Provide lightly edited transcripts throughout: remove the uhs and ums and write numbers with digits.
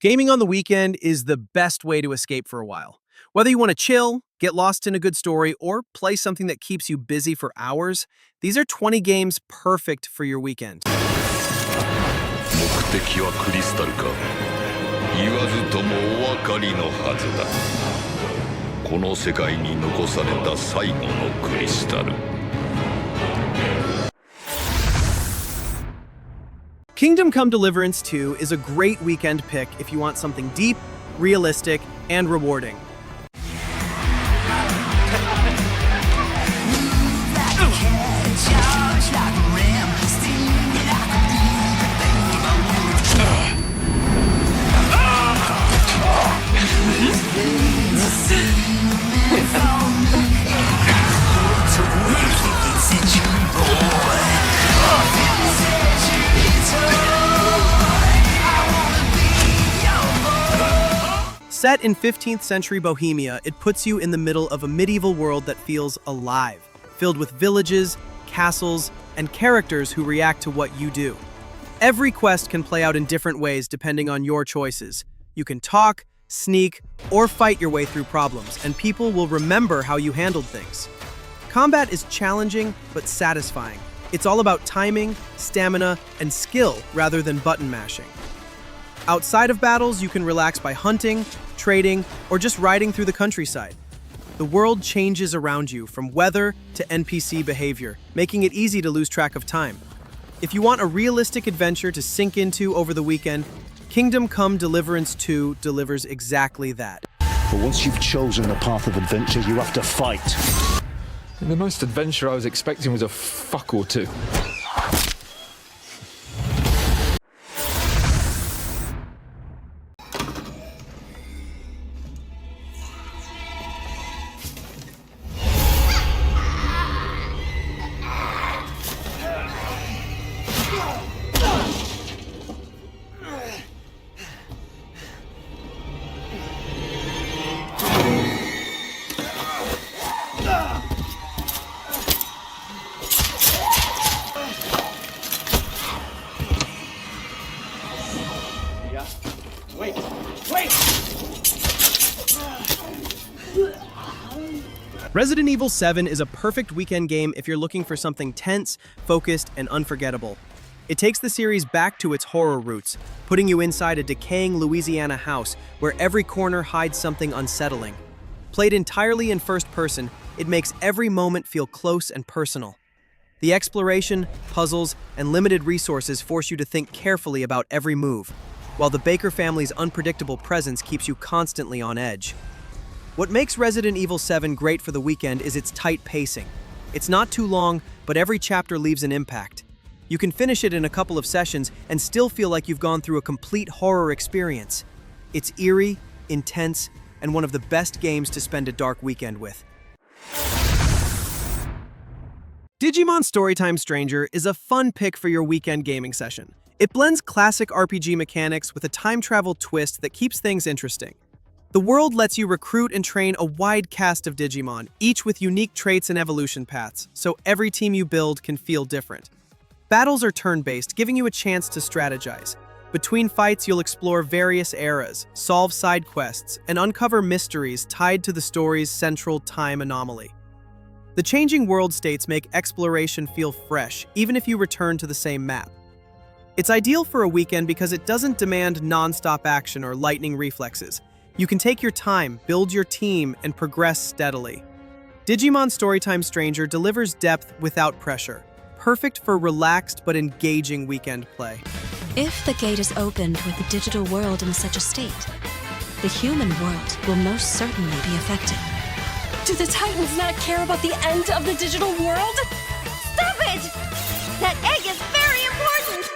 Gaming on the weekend is the best way to escape for a while. Whether you want to chill, get lost in a good story, or play something that keeps you busy for hours, these are 20 games perfect for your weekend. 目的はクリスタルか。言わずともお分かりのはずだ。この世界に残された最後のクリスタル。Kingdom Come Deliverance II is a great weekend pick if you want something deep, realistic, and rewarding. Set in 15th century Bohemia, it puts you in the middle of a medieval world that feels alive, filled with villages, castles, and characters who react to what you do. Every quest can play out in different ways depending on your choices. You can talk, sneak, or fight your way through problems, and people will remember how you handled things. Combat is challenging but satisfying. It's all about timing, stamina, and skill rather than button mashing. Outside of battles, you can relax by hunting, trading, or just riding through the countryside. The world changes around you, from weather to NPC behavior, making it easy to lose track of time. If you want a realistic adventure to sink into over the weekend, Kingdom Come Deliverance II delivers exactly that. But once you've chosen the path of adventure, you have to fight. The most adventure I was expecting was a fuck or two. Resident Evil 7 is a perfect weekend game if you're looking for something tense, focused, and unforgettable. It takes the series back to its horror roots, putting you inside a decaying Louisiana house where every corner hides something unsettling. Played entirely in first person, it makes every moment feel close and personal. The exploration, puzzles, and limited resources force you to think carefully about every move, while the Baker family's unpredictable presence keeps you constantly on edge. What makes Resident Evil 7 great for the weekend is its tight pacing. It's not too long, but every chapter leaves an impact. You can finish it in a couple of sessions and still feel like you've gone through a complete horror experience. It's eerie, intense, and one of the best games to spend a dark weekend with. Digimon Storytime Stranger is a fun pick for your weekend gaming session. It blends classic RPG mechanics with a time travel twist that keeps things interesting. The world lets you recruit and train a wide cast of Digimon, each with unique traits and evolution paths, so every team you build can feel different. Battles are turn-based, giving you a chance to strategize. Between fights, you'll explore various eras, solve side quests, and uncover mysteries tied to the story's central time anomaly. The changing world states make exploration feel fresh, even if you return to the same map. It's ideal for a weekend because it doesn't demand non-stop action or lightning reflexes. You can take your time, build your team, and progress steadily. Digimon Storytime Stranger delivers depth without pressure, perfect for relaxed but engaging weekend play. If the gate is opened with the digital world in such a state, the human world will most certainly be affected. Do the Titans not care about the end of the digital world? Stop it! That egg is very important!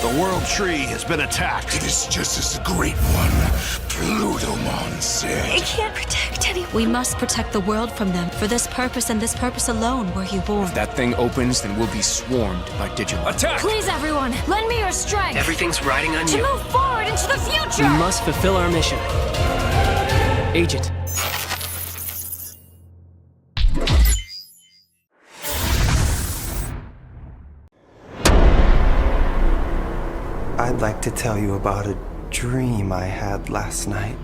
The World Tree has been attacked. It is just as the Great One, Plutomon, said. It can't protect anyone. We must protect the world from them. For this purpose and this purpose alone were you born. If that thing opens, then we'll be swarmed by Digimon. Attack! Please, everyone, lend me your strength. Everything's riding on to you. move forward into the future. We must fulfill our mission. Agent. I'd like to tell you about a dream I had last night.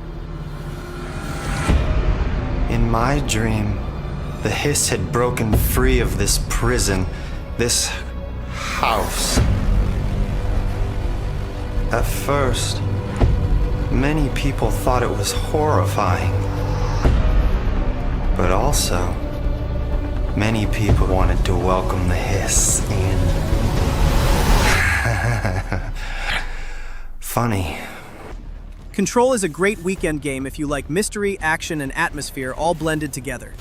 In my dream, the hiss had broken free of this prison, this house. At first, many people thought it was horrifying. But also, many people wanted to welcome the hiss in. Funny. Control is a great weekend game if you like mystery, action, and atmosphere all blended together.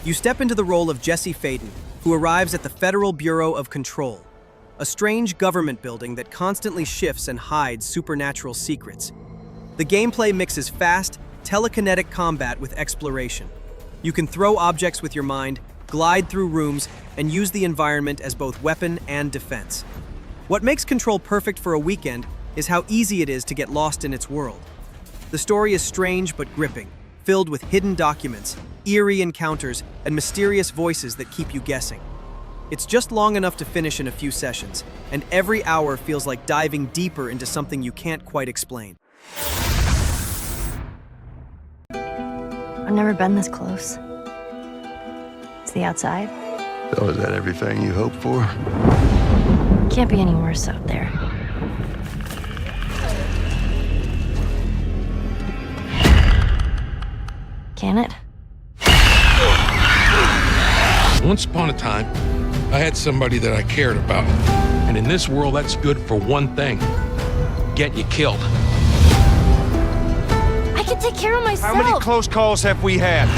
You step into the role of Jesse Faden, who arrives at the Federal Bureau of Control, a strange government building that constantly shifts and hides supernatural secrets. The gameplay mixes fast, telekinetic combat with exploration. You can throw objects with your mind, glide through rooms, and use the environment as both weapon and defense. What makes Control perfect for a weekend is how easy it is to get lost in its world. The story is strange but gripping, filled with hidden documents, eerie encounters, and mysterious voices that keep you guessing. It's just long enough to finish in a few sessions, and every hour feels like diving deeper into something you can't quite explain. I've never been this close. It's the outside. So is that everything you hoped for? Can't be any worse out there. Can it? Once upon a time, I had somebody that I cared about. And in this world, that's good for one thing. Get you killed. I can take care of myself. How many close calls have we had?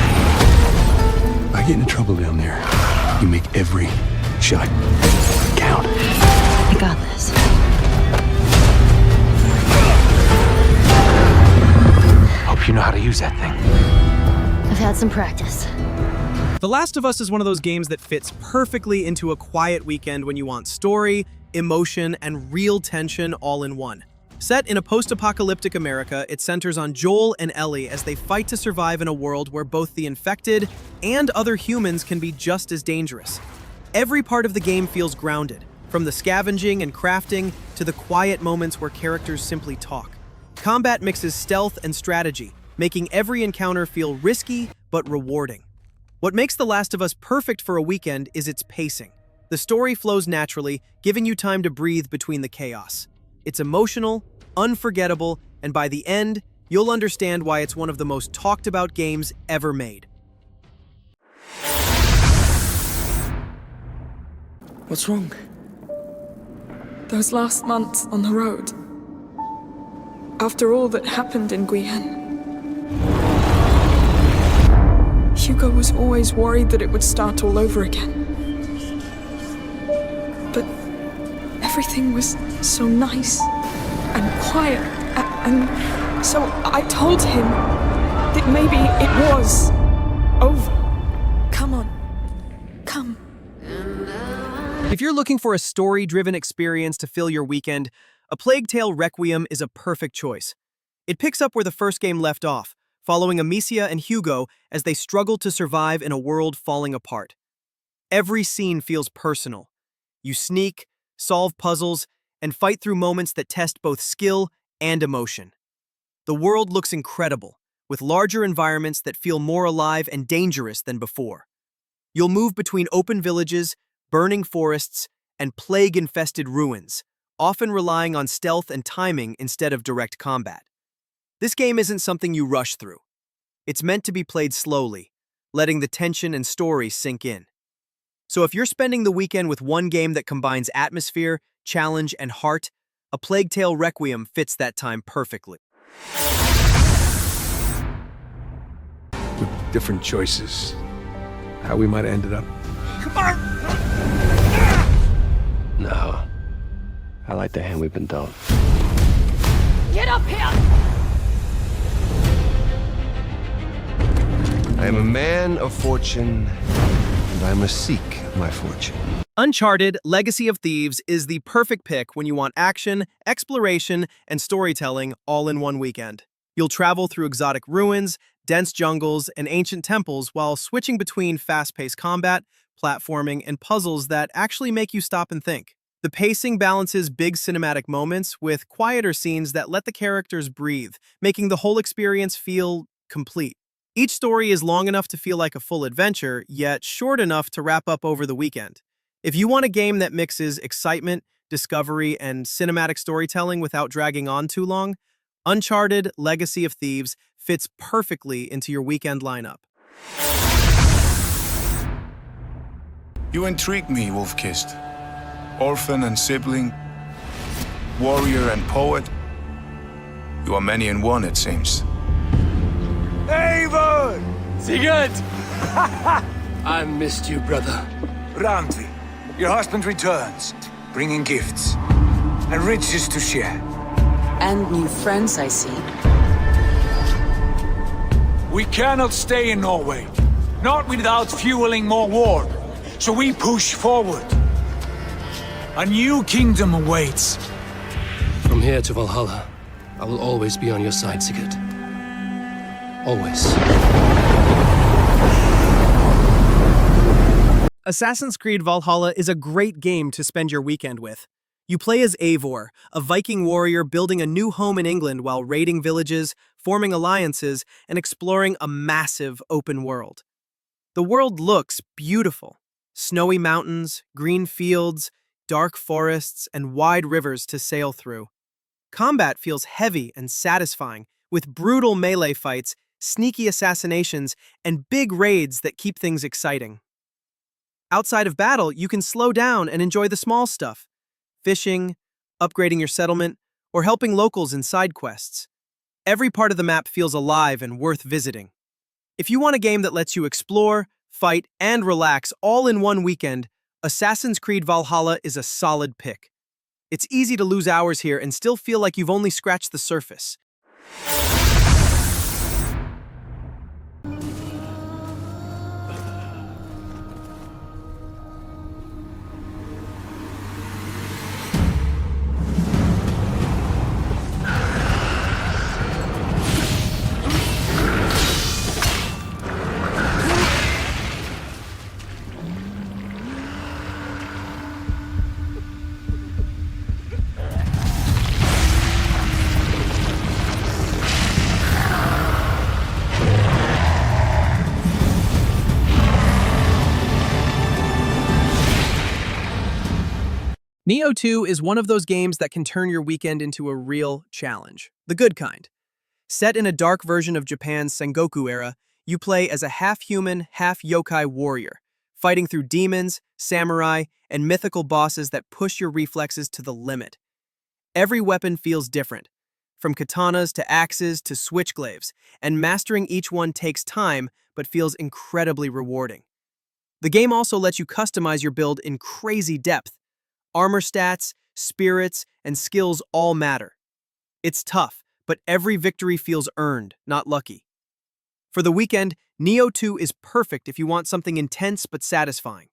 I get into trouble down there. You make every shot count. I got this. Hope you know how to use that thing. I've had some practice. The Last of Us is one of those games that fits perfectly into a quiet weekend when you want story, emotion, and real tension all in one. Set in a post-apocalyptic America, it centers on Joel and Ellie as they fight to survive in a world where both the infected and other humans can be just as dangerous. Every part of the game feels grounded, from the scavenging and crafting to the quiet moments where characters simply talk. Combat mixes stealth and strategy, making every encounter feel risky but rewarding. What makes The Last of Us perfect for a weekend is its pacing. The story flows naturally, giving you time to breathe between the chaos. It's emotional, unforgettable, and by the end, you'll understand why it's one of the most talked about games ever made. What's wrong? Those last months on the road. After all that happened in Guyenne. Hugo was always worried that it would start all over again. But everything was so nice and quiet, and so I told him that maybe it was over. Come on, come. If you're looking for a story-driven experience to fill your weekend, A Plague Tale: Requiem is a perfect choice. It picks up where the first game left off, following Amicia and Hugo as they struggle to survive in a world falling apart. Every scene feels personal. You sneak, solve puzzles, and fight through moments that test both skill and emotion. The world looks incredible, with larger environments that feel more alive and dangerous than before. You'll move between open villages, burning forests, and plague-infested ruins, often relying on stealth and timing instead of direct combat. This game isn't something you rush through. It's meant to be played slowly, letting the tension and story sink in. So if you're spending the weekend with one game that combines atmosphere, challenge, and heart, A Plague Tale: Requiem fits that time perfectly. With different choices, how we might have ended up. No. I like the hand we've been dealt. Get up here! I am a man of fortune, and I must seek my fortune. Uncharted: Legacy of Thieves is the perfect pick when you want action, exploration, and storytelling all in one weekend. You'll travel through exotic ruins, dense jungles, and ancient temples while switching between fast-paced combat, platforming, and puzzles that actually make you stop and think. The pacing balances big cinematic moments with quieter scenes that let the characters breathe, making the whole experience feel complete. Each story is long enough to feel like a full adventure, yet short enough to wrap up over the weekend. If you want a game that mixes excitement, discovery, and cinematic storytelling without dragging on too long, Uncharted Legacy of Thieves fits perfectly into your weekend lineup. You intrigue me, Wolf-Kissed. Orphan and sibling, warrior and poet. You are many in one, it seems. Avon! Sigurd! I missed you, brother. Randvi, your husband returns, bringing gifts and riches to share. And new friends, I see. We cannot stay in Norway, not without fueling more war. So we push forward. A new kingdom awaits. From here to Valhalla, I will always be on your side, Sigurd. Always. Assassin's Creed Valhalla is a great game to spend your weekend with. You play as Eivor, a Viking warrior building a new home in England while raiding villages, forming alliances, and exploring a massive open world. The world looks beautiful. Snowy mountains, green fields, dark forests, and wide rivers to sail through. Combat feels heavy and satisfying, with brutal melee fights, sneaky assassinations, and big raids that keep things exciting. Outside of battle, you can slow down and enjoy the small stuff: fishing, upgrading your settlement, or helping locals in side quests. Every part of the map feels alive and worth visiting. If you want a game that lets you explore, fight, and relax all in one weekend, Assassin's Creed Valhalla is a solid pick. It's easy to lose hours here and still feel like you've only scratched the surface. NIOH 2 is one of those games that can turn your weekend into a real challenge. The good kind. Set in a dark version of Japan's Sengoku era, you play as a half-human, half-yokai warrior, fighting through demons, samurai, and mythical bosses that push your reflexes to the limit. Every weapon feels different, from katanas to axes to switchglaives, and mastering each one takes time but feels incredibly rewarding. The game also lets you customize your build in crazy depth. Armor stats, spirits, and skills all matter. It's tough, but every victory feels earned, not lucky. For the weekend, NIOH 2 is perfect if you want something intense but satisfying.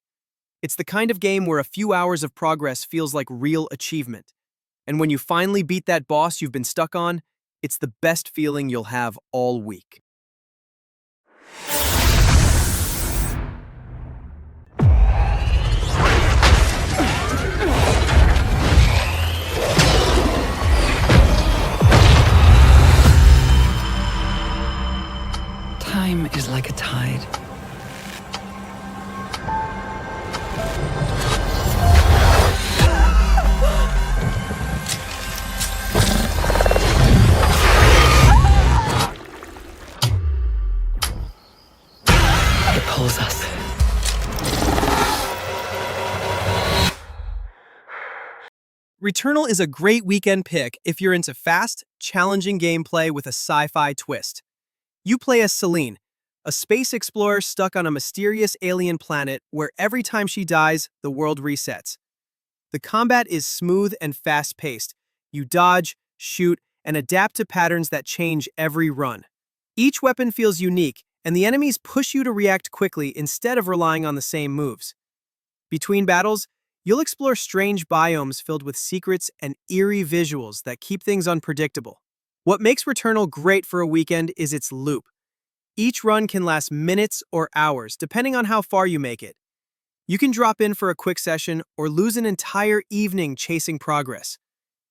It's the kind of game where a few hours of progress feels like real achievement. And when you finally beat that boss you've been stuck on, it's the best feeling you'll have all week. Time is like a tide. It pulls us. Returnal is a great weekend pick if you're into fast, challenging gameplay with a sci-fi twist. You play as Celine, a space explorer stuck on a mysterious alien planet where every time she dies, the world resets. The combat is smooth and fast-paced. You dodge, shoot, and adapt to patterns that change every run. Each weapon feels unique, and the enemies push you to react quickly instead of relying on the same moves. Between battles, you'll explore strange biomes filled with secrets and eerie visuals that keep things unpredictable. What makes Returnal great for a weekend is its loop. Each run can last minutes or hours, depending on how far you make it. You can drop in for a quick session or lose an entire evening chasing progress.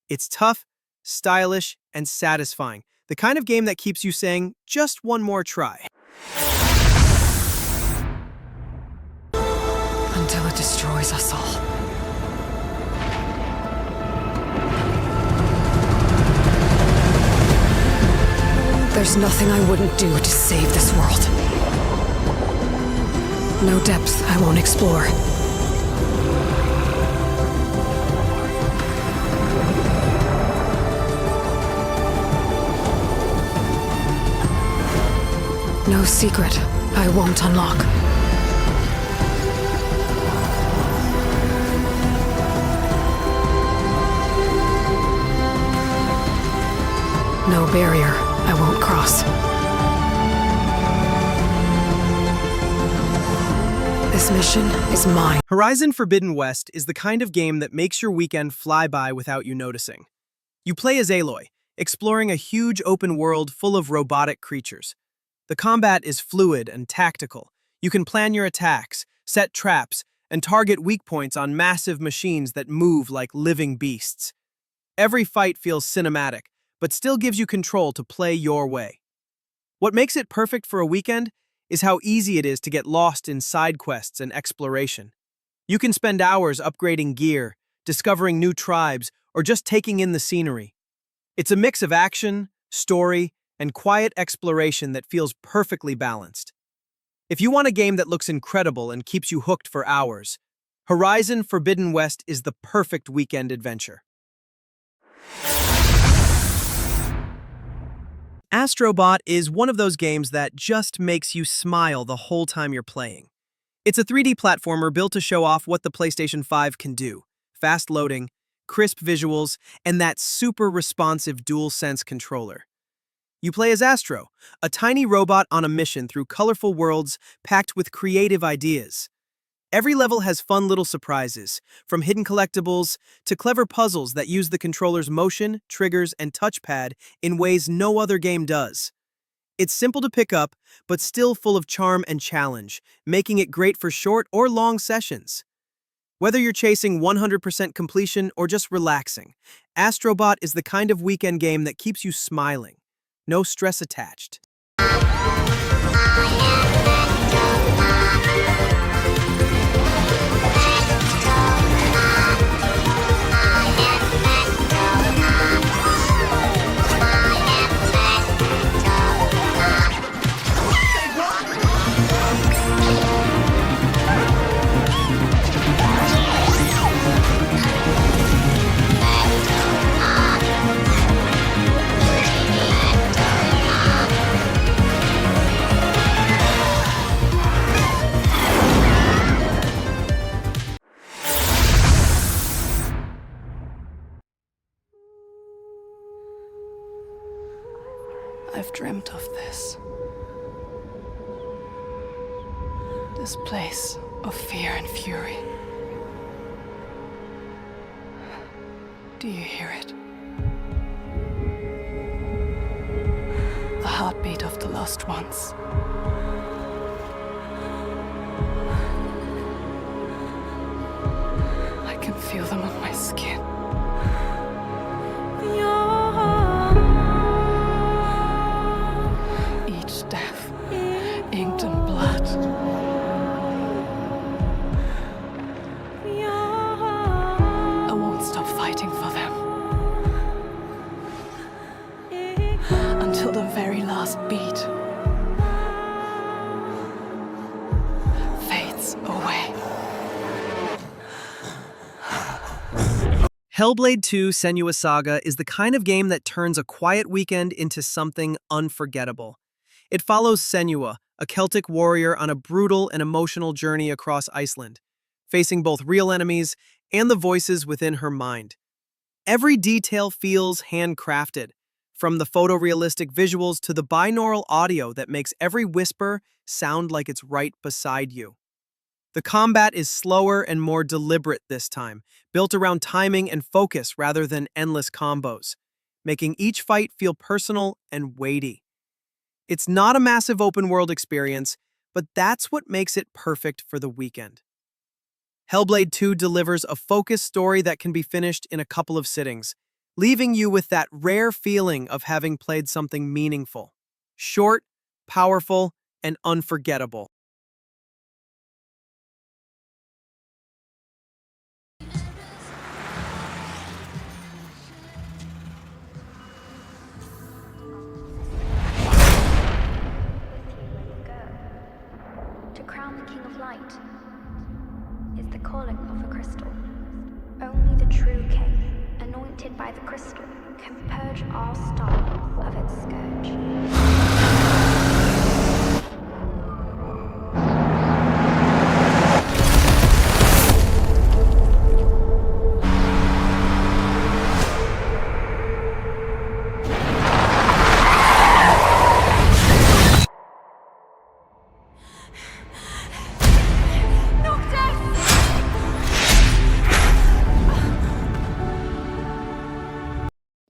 It's tough, stylish, and satisfying. The kind of game that keeps you saying, just one more try. Until it destroys us all. There's nothing I wouldn't do to save this world. No depth I won't explore. No secret I won't unlock. No barrier I won't cross. This mission is mine. Horizon Forbidden West is the kind of game that makes your weekend fly by without you noticing. You play as Aloy, exploring a huge open world full of robotic creatures. The combat is fluid and tactical. You can plan your attacks, set traps, and target weak points on massive machines that move like living beasts. Every fight feels cinematic, but still gives you control to play your way. What makes it perfect for a weekend is how easy it is to get lost in side quests and exploration. You can spend hours upgrading gear, discovering new tribes, or just taking in the scenery. It's a mix of action, story, and quiet exploration that feels perfectly balanced. If you want a game that looks incredible and keeps you hooked for hours, Horizon Forbidden West is the perfect weekend adventure. Astro Bot is one of those games that just makes you smile the whole time you're playing. It's a 3D platformer built to show off what the PlayStation 5 can do. Fast loading, crisp visuals, and that super responsive DualSense controller. You play as Astro, a tiny robot on a mission through colorful worlds packed with creative ideas. Every level has fun little surprises, from hidden collectibles to clever puzzles that use the controller's motion, triggers, and touchpad in ways no other game does. It's simple to pick up, but still full of charm and challenge, making it great for short or long sessions. Whether you're chasing 100% completion or just relaxing, Astro Bot is the kind of weekend game that keeps you smiling. No stress attached. I've dreamt of this. This place of fear and fury. Do you hear it? The heartbeat of the lost ones. I can feel them on my skin. Each death, inked in blood. I won't stop fighting for them. Until the very last beat fades away. Hellblade II Senua Saga is the kind of game that turns a quiet weekend into something unforgettable. It follows Senua, a Celtic warrior on a brutal and emotional journey across Iceland, facing both real enemies and the voices within her mind. Every detail feels handcrafted, from the photorealistic visuals to the binaural audio that makes every whisper sound like it's right beside you. The combat is slower and more deliberate this time, built around timing and focus rather than endless combos, making each fight feel personal and weighty. It's not a massive open-world experience, but that's what makes it perfect for the weekend. Hellblade 2 delivers a focused story that can be finished in a couple of sittings, leaving you with that rare feeling of having played something meaningful. Short, powerful, and unforgettable. To crown the King of Light is the calling of a crystal. Only the true king, anointed by the crystal, can purge our star of its scourge.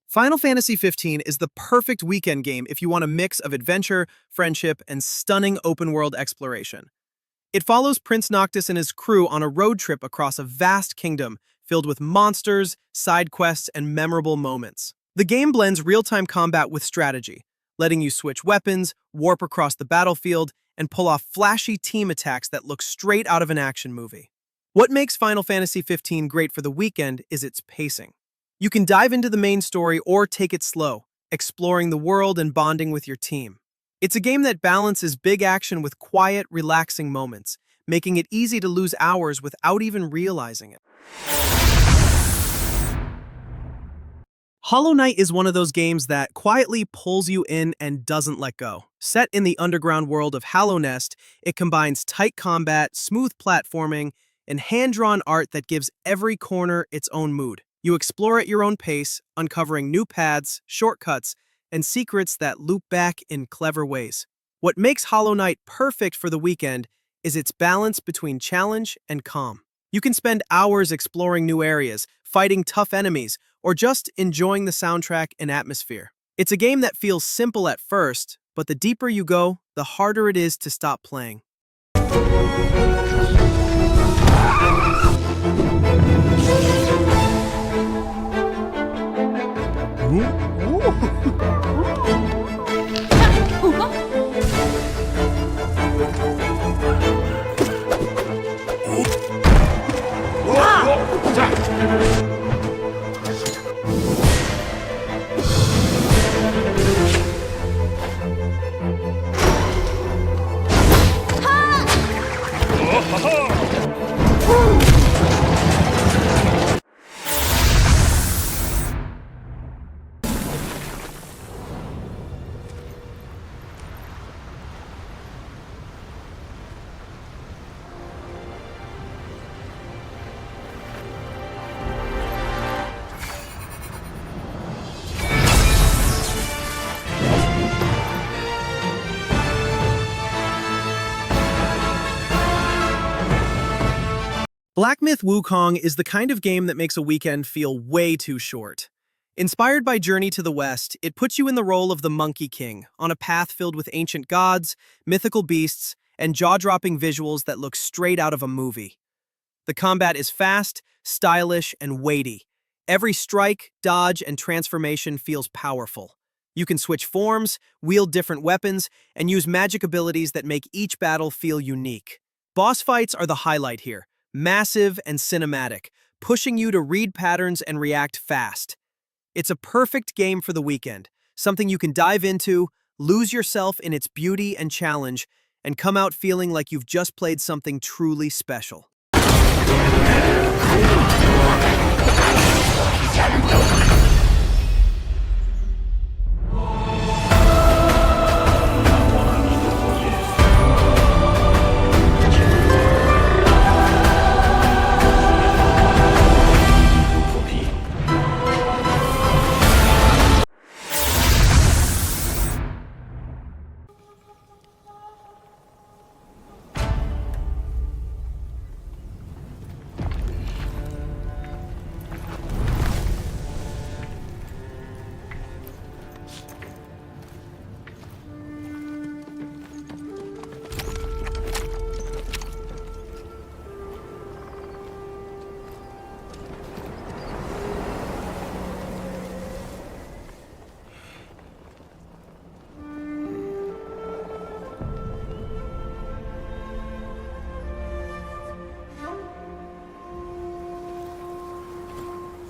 Final Fantasy XV is the perfect weekend game if you want a mix of adventure, friendship, and stunning open-world exploration. It follows Prince Noctis and his crew on a road trip across a vast kingdom filled with monsters, side quests, and memorable moments. The game blends real-time combat with strategy, letting you switch weapons, warp across the battlefield, and pull off flashy team attacks that look straight out of an action movie. What makes Final Fantasy XV great for the weekend is its pacing. You can dive into the main story or take it slow, exploring the world and bonding with your team. It's a game that balances big action with quiet, relaxing moments, making it easy to lose hours without even realizing it. Hollow Knight is one of those games that quietly pulls you in and doesn't let go. Set in the underground world of Hallownest, it combines tight combat, smooth platforming, and hand-drawn art that gives every corner its own mood. You explore at your own pace, uncovering new paths, shortcuts, and secrets that loop back in clever ways. What makes Hollow Knight perfect for the weekend is its balance between challenge and calm. You can spend hours exploring new areas, fighting tough enemies, or just enjoying the soundtrack and atmosphere. It's a game that feels simple at first, but the deeper you go, the harder it is to stop playing. Blackmyth Wukong is the kind of game that makes a weekend feel way too short. Inspired by Journey to the West, it puts you in the role of the Monkey King, on a path filled with ancient gods, mythical beasts, and jaw-dropping visuals that look straight out of a movie. The combat is fast, stylish, and weighty. Every strike, dodge, and transformation feels powerful. You can switch forms, wield different weapons, and use magic abilities that make each battle feel unique. Boss fights are the highlight here. Massive and cinematic, pushing you to read patterns and react fast. It's a perfect game for the weekend, something you can dive into, lose yourself in its beauty and challenge, and come out feeling like you've just played something truly special.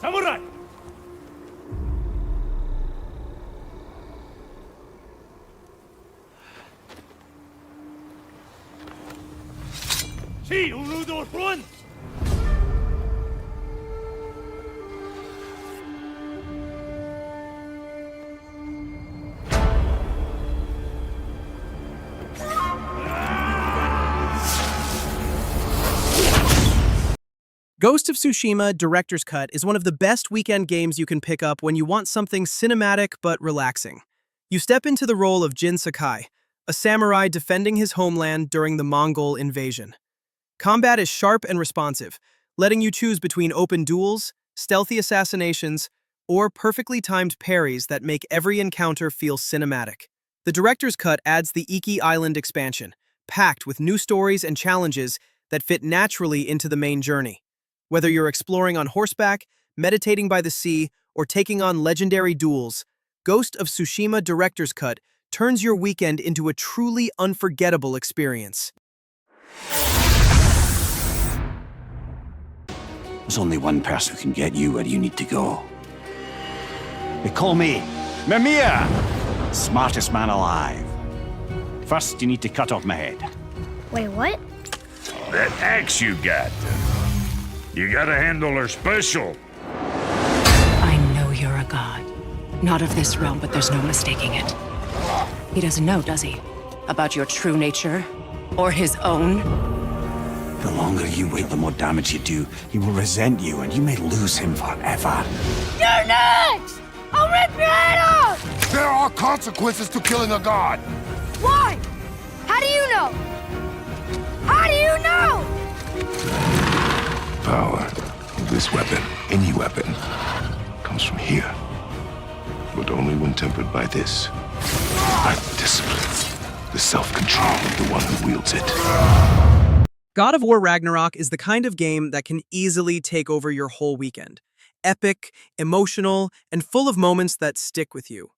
Samurai! Ghost of Tsushima Director's Cut is one of the best weekend games you can pick up when you want something cinematic but relaxing. You step into the role of Jin Sakai, a samurai defending his homeland during the Mongol invasion. Combat is sharp and responsive, letting you choose between open duels, stealthy assassinations, or perfectly timed parries that make every encounter feel cinematic. The Director's Cut adds the Iki Island expansion, packed with new stories and challenges that fit naturally into the main journey. Whether you're exploring on horseback, meditating by the sea, or taking on legendary duels, Ghost of Tsushima Director's Cut turns your weekend into a truly unforgettable experience. There's only one person who can get you where you need to go. They call me Mamiya, smartest man alive. First, you need to cut off my head. Wait, what? That axe you got. You gotta handle her special. I know you're a god. Not of this realm, but there's no mistaking it. He doesn't know, does he? About your true nature? Or his own? The longer you wait, the more damage you do. He will resent you, and you may lose him forever. You're next! I'll rip your head off! There are consequences to killing a god. Why? How do you know? How do you know? Power. This weapon, any weapon, comes from here. But only when tempered by this. By the discipline, the self-control of the one who wields it. God of War Ragnarok is the kind of game that can easily take over your whole weekend. Epic, emotional, and full of moments that stick with you.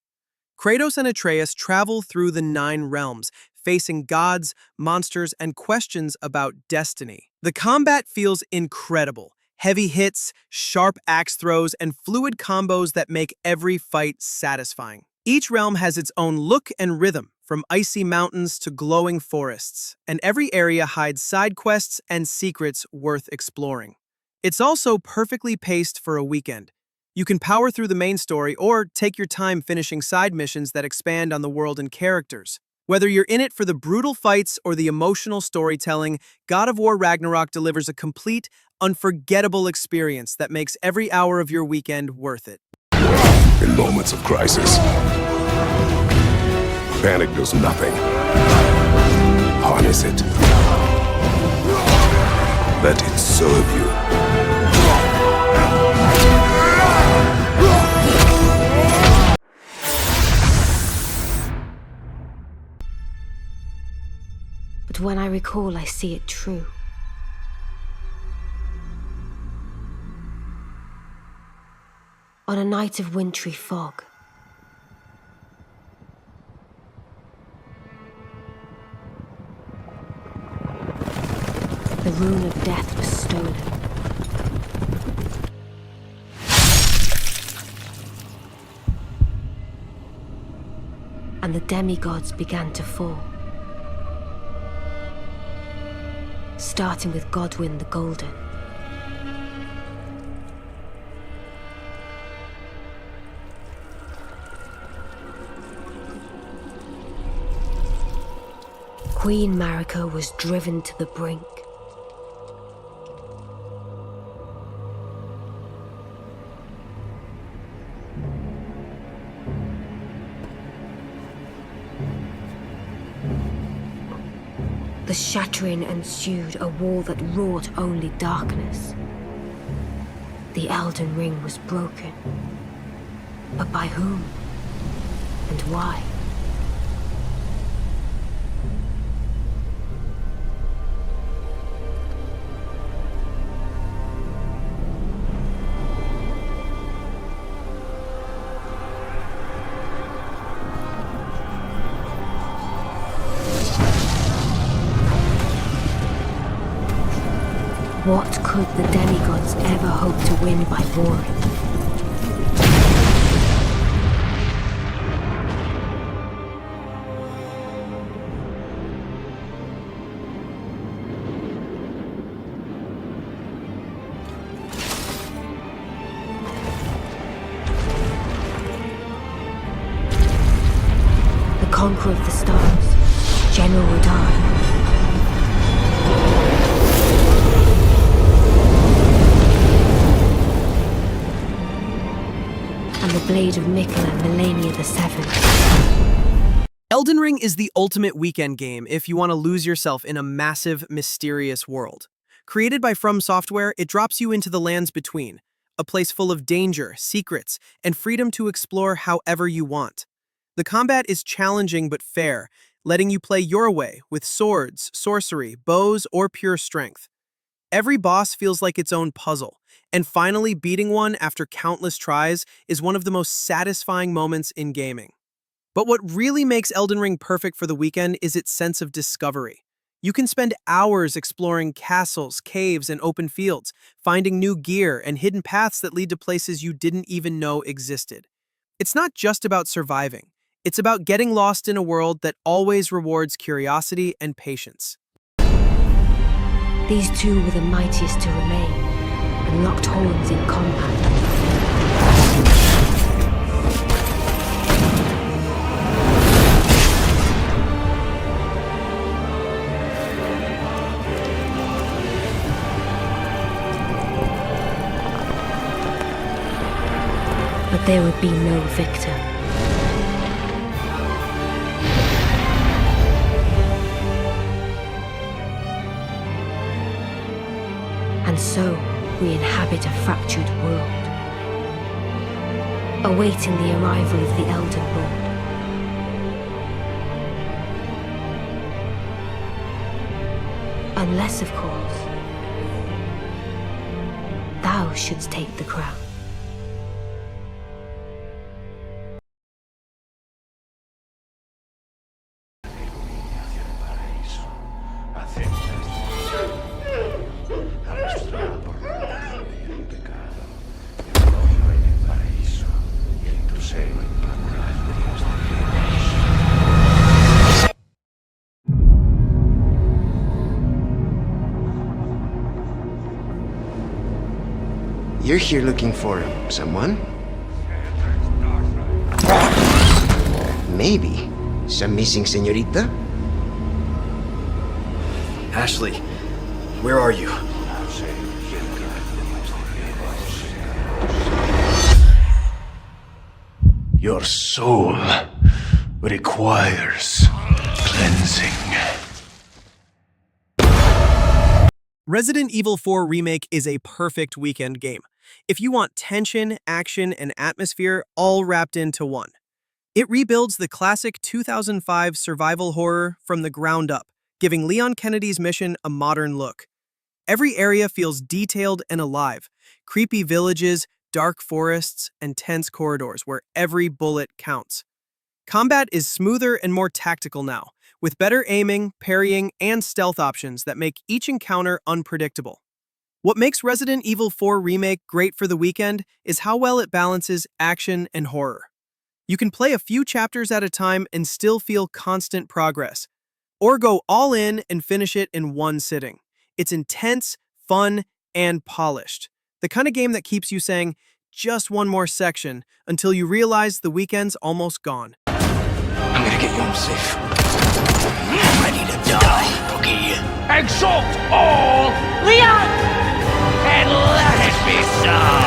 Kratos and Atreus travel through the 9 realms, facing gods, monsters, and questions about destiny. The combat feels incredible. Heavy hits, sharp axe throws, and fluid combos that make every fight satisfying. Each realm has its own look and rhythm, from icy mountains to glowing forests, and every area hides side quests and secrets worth exploring. It's also perfectly paced for a weekend. You can power through the main story or take your time finishing side missions that expand on the world and characters. Whether you're in it for the brutal fights or the emotional storytelling, God of War Ragnarok delivers a complete, unforgettable experience that makes every hour of your weekend worth it. In moments of crisis, panic does nothing. Harness it. Let it serve you. But when I recall, I see it true. On a night of wintry fog, the rune of death was stolen. And the demigods began to fall. Starting with Godwyn the Golden. Queen Marika was driven to the brink. The shattering ensued, a war that wrought only darkness. The Elden Ring was broken. But by whom? And why? What could the demigods ever hope to win by warring? conqueror of the stars, General Radar. And the blade of Miquella, Melania the Seventh. Elden Ring is the ultimate weekend game if you want to lose yourself in a massive, mysterious world. Created by From Software, it drops you into the lands between, a place full of danger, secrets, and freedom to explore however you want. The combat is challenging but fair, letting you play your way with swords, sorcery, bows, or pure strength. Every boss feels like its own puzzle, and finally beating one after countless tries is one of the most satisfying moments in gaming. But what really makes Elden Ring perfect for the weekend is its sense of discovery. You can spend hours exploring castles, caves, and open fields, finding new gear and hidden paths that lead to places you didn't even know existed. It's not just about surviving. It's about getting lost in a world that always rewards curiosity and patience. These two were the mightiest to remain, and locked horns in combat. But there would be no victor. And so, we inhabit a fractured world, awaiting the arrival of the Elden Lord. Unless, of course, thou shouldst take the crown. You're here looking for someone? Maybe some missing señorita? Ashley, where are you? Your soul requires cleansing. Resident Evil 4 Remake is a perfect weekend game. If you want tension, action, and atmosphere all wrapped into one. It rebuilds the classic 2005 survival horror from the ground up, giving Leon Kennedy's mission a modern look. Every area feels detailed and alive. Creepy villages, dark forests, and tense corridors where every bullet counts. Combat is smoother and more tactical now, with better aiming, parrying, and stealth options that make each encounter unpredictable. What makes Resident Evil 4 Remake great for the weekend is how well it balances action and horror. You can play a few chapters at a time and still feel constant progress, or go all in and finish it in one sitting. It's intense, fun, and polished. The kind of game that keeps you saying, just one more section, until you realize the weekend's almost gone. I'm gonna get you home safe. I'm ready to die, okay? Exalt all! Leon! And let it be so!